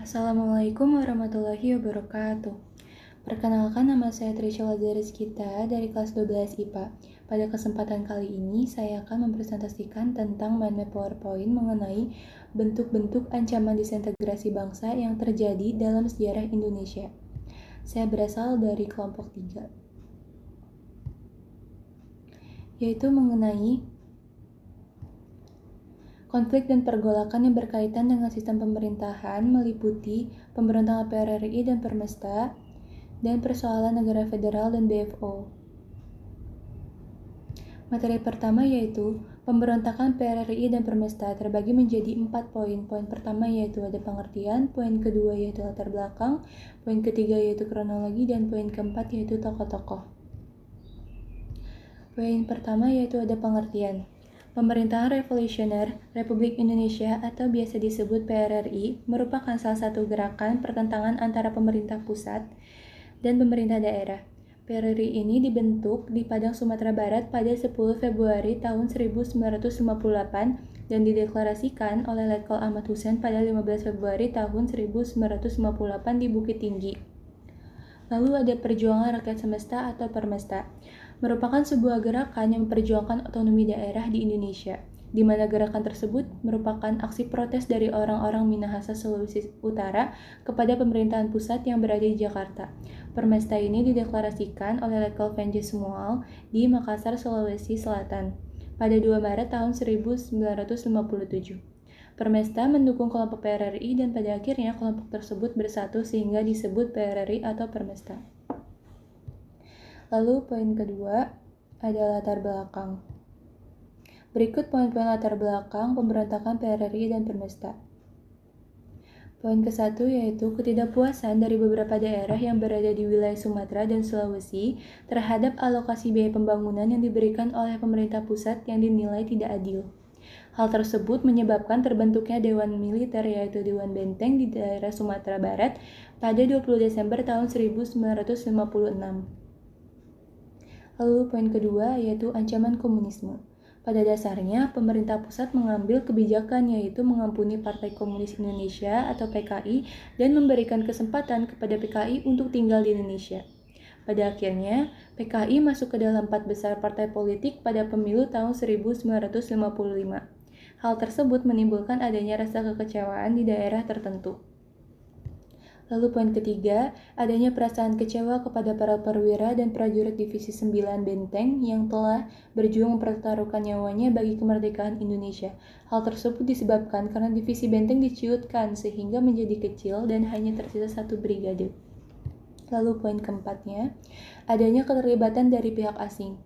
Assalamualaikum warahmatullahi wabarakatuh. Perkenalkan, nama saya Trisha Lazarus-Gita dari kelas 12 IPA. Pada kesempatan kali ini, saya akan mempresentasikan tentang mind map PowerPoint mengenai bentuk-bentuk ancaman disintegrasi bangsa yang terjadi dalam sejarah Indonesia. Saya berasal dari kelompok 3, yaitu mengenai konflik dan pergolakan yang berkaitan dengan sistem pemerintahan meliputi pemberontakan PRRI dan Permesta, dan persoalan negara federal dan BFO. Materi pertama yaitu pemberontakan PRRI dan Permesta terbagi menjadi 4 poin. Poin pertama yaitu ada pengertian, poin kedua yaitu latar belakang, poin ketiga yaitu kronologi, dan poin keempat yaitu tokoh-tokoh. Poin pertama yaitu ada pengertian. Pemerintahan Revolusioner Republik Indonesia atau biasa disebut PRRI merupakan salah satu gerakan pertentangan antara pemerintah pusat dan pemerintah daerah. PRRI ini dibentuk di Padang, Sumatera Barat pada 10 Februari tahun 1958 dan dideklarasikan oleh Letkol Ahmad Hussein pada 15 Februari tahun 1958 di Bukit Tinggi. Lalu ada Perjuangan Rakyat Semesta atau Permesta, merupakan sebuah gerakan yang memperjuangkan otonomi daerah di Indonesia, di mana gerakan tersebut merupakan aksi protes dari orang-orang Minahasa Sulawesi Utara kepada pemerintahan pusat yang berada di Jakarta. Permesta ini dideklarasikan oleh Letkol Venjes Sumual di Makassar, Sulawesi Selatan pada 2 Maret tahun 1957. Permesta mendukung kelompok PRRI dan pada akhirnya kelompok tersebut bersatu sehingga disebut PRRI atau Permesta. Lalu poin kedua ada latar belakang. Berikut poin-poin latar belakang pemberontakan PRRI dan Permesta. Poin ke-1 yaitu ketidakpuasan dari beberapa daerah yang berada di wilayah Sumatera dan Sulawesi terhadap alokasi biaya pembangunan yang diberikan oleh pemerintah pusat yang dinilai tidak adil. Hal tersebut menyebabkan terbentuknya Dewan Militer yaitu Dewan Benteng di daerah Sumatera Barat pada 20 Desember tahun 1956. Lalu poin kedua yaitu ancaman komunisme. Pada dasarnya, pemerintah pusat mengambil kebijakan yaitu mengampuni Partai Komunis Indonesia atau PKI dan memberikan kesempatan kepada PKI untuk tinggal di Indonesia. Pada akhirnya, PKI masuk ke dalam 4 besar partai politik pada pemilu tahun 1955. Hal tersebut menimbulkan adanya rasa kekecewaan di daerah tertentu. Lalu poin ketiga, adanya perasaan kecewa kepada para perwira dan prajurit Divisi 9 Benteng yang telah berjuang mempertaruhkan nyawanya bagi kemerdekaan Indonesia. Hal tersebut disebabkan karena Divisi Benteng diciutkan sehingga menjadi kecil dan hanya tersisa 1 brigade. Lalu poin keempatnya, adanya keterlibatan dari pihak asing.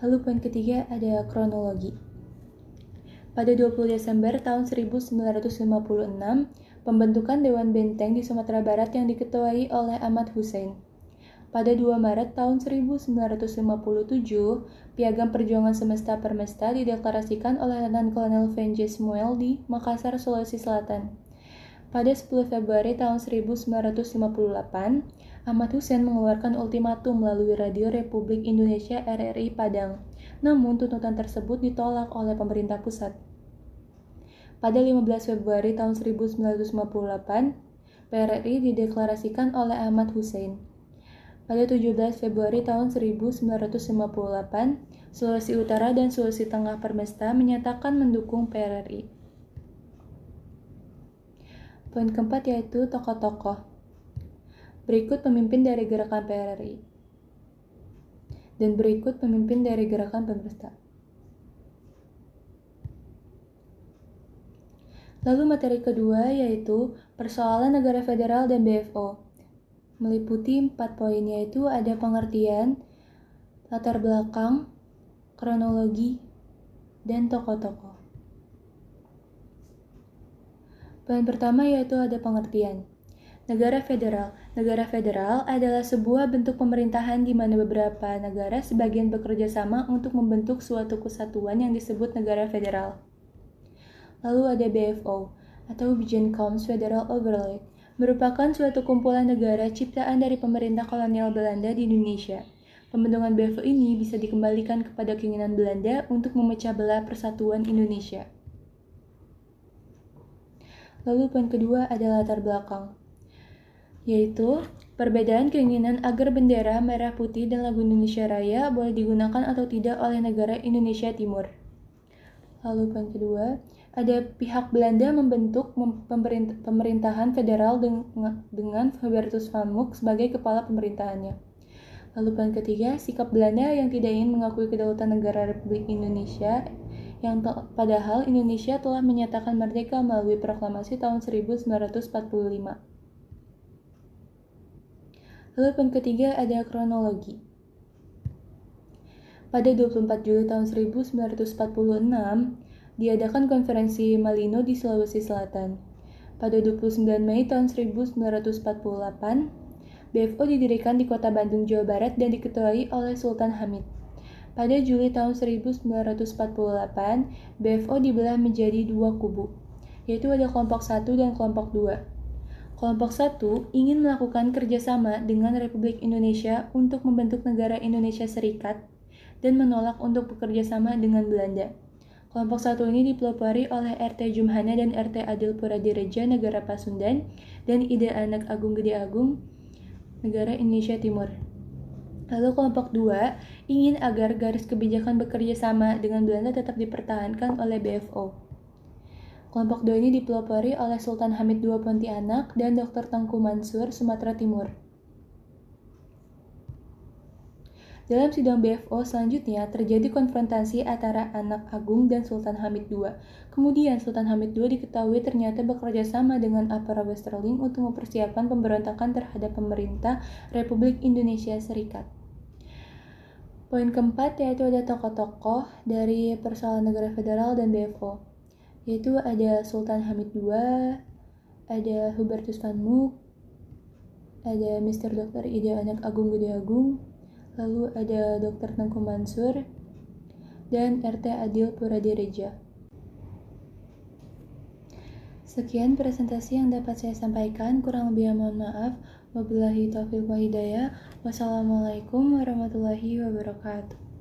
Lalu poin ketiga ada kronologi. Pada 20 Desember tahun 1956, pembentukan Dewan Benteng di Sumatera Barat yang diketuai oleh Ahmad Hussein. Pada 2 Maret tahun 1957, Piagam Perjuangan Semesta Permesta dideklarasikan oleh Letnan Kolonel Venjes Sumual di Makassar, Sulawesi Selatan. Pada 10 Februari tahun 1958, Ahmad Hussein mengeluarkan ultimatum melalui Radio Republik Indonesia RRI Padang. Namun tuntutan tersebut ditolak oleh pemerintah pusat. Pada 15 Februari tahun 1958, PRRI dideklarasikan oleh Ahmad Hussein. Pada 17 Februari tahun 1958, Sulawesi Utara dan Sulawesi Tengah Permesta menyatakan mendukung PRRI. Poin keempat yaitu tokoh-tokoh. Berikut pemimpin dari gerakan PRRI. Dan berikut pemimpin dari gerakan Permesta. Lalu materi kedua yaitu persoalan negara federal dan BFO. Meliputi 4 poin yaitu ada pengertian, latar belakang, kronologi, dan tokoh-tokoh. Poin pertama yaitu ada pengertian. Negara federal. Negara federal adalah sebuah bentuk pemerintahan di mana beberapa negara sebagian bekerja sama untuk membentuk suatu kesatuan yang disebut negara federal. Lalu ada BFO atau Bijeenkomst Federal Overleg, merupakan suatu kumpulan negara ciptaan dari pemerintah kolonial Belanda di Indonesia. Pembentukan BFO ini bisa dikembalikan kepada keinginan Belanda untuk memecah belah persatuan Indonesia. Lalu poin kedua ada latar belakang, yaitu perbedaan keinginan agar bendera merah putih dan lagu Indonesia Raya boleh digunakan atau tidak oleh negara Indonesia Timur. Lalu poin kedua, ada pihak Belanda membentuk pemerintahan federal dengan Hubertus van Mook sebagai kepala pemerintahannya. Lalu poin ketiga, sikap Belanda yang tidak ingin mengakui kedaulatan negara Republik Indonesia, yang padahal Indonesia telah menyatakan merdeka melalui proklamasi tahun 1945. Lalu poin ketiga ada kronologi. Pada 24 Juli tahun 1946, diadakan konferensi Malino di Sulawesi Selatan. Pada 29 Mei tahun 1948, BFO didirikan di Kota Bandung, Jawa Barat dan diketuai oleh Sultan Hamid. Pada Juli tahun 1948, BFO dibelah menjadi dua kubu, yaitu ada kelompok 1 dan kelompok 2. Kelompok 1 ingin melakukan kerjasama dengan Republik Indonesia untuk membentuk negara Indonesia Serikat dan menolak untuk bekerja sama dengan Belanda. Kelompok 1 ini dipelopori oleh RT Jumhana dan RT Adil Puradireja negara Pasundan dan Ida Anak Agung Gede Agung negara Indonesia Timur. Lalu kelompok 2 ingin agar garis kebijakan bekerja sama dengan Belanda tetap dipertahankan oleh BFO. Kelompok 2 ini dipelopori oleh Sultan Hamid II Pontianak dan Dr. Tengku Mansur, Sumatera Timur. Dalam sidang BFO selanjutnya terjadi konfrontasi antara Anak Agung dan Sultan Hamid II. Kemudian Sultan Hamid II diketahui ternyata bekerja sama dengan Aparat Westerling untuk mempersiapkan pemberontakan terhadap pemerintah Republik Indonesia Serikat. Poin keempat yaitu ada tokoh-tokoh dari persoalan negara federal dan BFO, yaitu ada Sultan Hamid II, ada Hubertus van Mook, ada Mr. Dr. Ida Anak Agung Gede Agung, lalu ada Dr. Tengku Mansur, dan RT Adil Puradireja. Sekian presentasi yang dapat saya sampaikan, kurang lebih mohon maaf. Wabillahi taufiq wa hidayah. Wassalamualaikum warahmatullahi wabarakatuh.